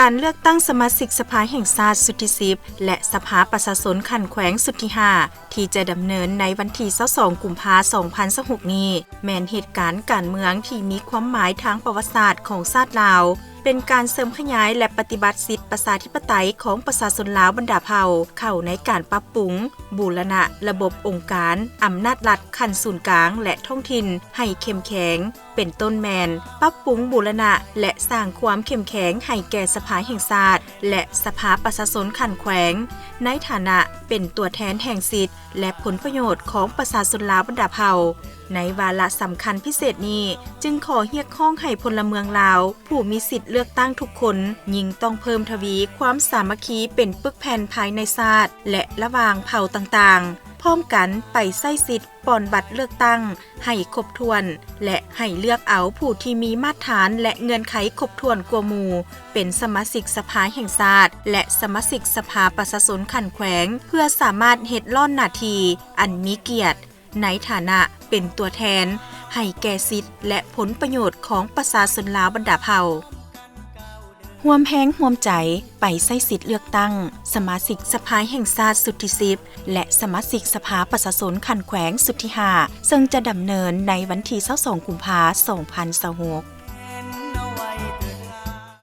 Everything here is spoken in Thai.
การเลือกตั้งสมาชิกสภาแห่งชาติสุดที่10และสภาประชาชนขันแขวงสุดที่5ที่จะดำเนินในวันที่22กุมภาพันธ์2026นี้แม้นเหตุการณ์การเมืองที่มีความหมายทางประวัติศาสตร์ของชาติลาวเป็นการเสริมขยายและปฏิบัติสิทธิประชาธิปไตยของประชาชนลาวบรรดาเผ่าเข้าในการปรับปรุงบูรณะระบบองค์การอำนาจรัฐขั้นศูนย์กลางและท้องถิ่นให้เข้มแข็งเป็นต้นแมนปรับปรุงบูรณะและสร้างความเข้มแข็งให้แก่สภาแห่งชาติและสภาประชาชนขันแขวงในฐานะเป็นตัวแทนแห่งสิทธิและผลประโยชน์ของประชาชนลาวบรรดาเผ่าในวาระสำคัญพิเศษนี้จึงขอเรียกร้องให้พลเมืองลาวผู้มีสิทธิ์เลือกตั้งทุกคนยิ่งต้องเพิ่มทวีความสามัคคีเป็นปึกแผ่นภายในชาติและระหว่างเผ่าต่างๆพร้อมกันไปใช้สิทธิ์ป้อนบัตรเลือกตั้งให้ครบถ้วนและให้เลือกเอาผู้ที่มีมาตรฐานและเงื่อนไขครบถ้วนกว่าหมู่เป็นสมาชิกสภาแห่งชาติและสมาชิกสภาประชาชนขันแขวงเพื่อสามารถเฮ็ดล่อนหน้าที่อันมีเกียรติในฐานะเป็นตัวแทนให้แก่สิทธิ์และผลประโยชน์ของประชาชนลาวบรรดาเผ่าร่วมแรงร่วมใจไปใช้สิทธิ์เลือกตั้งสมาชิกสภาแห่งชาติสุดที่10และสมาชิกสภาประชาชนขันแขวงสุดที่5ซึ่งจะดำเนินในวันที่22กุมภาพันธ์2026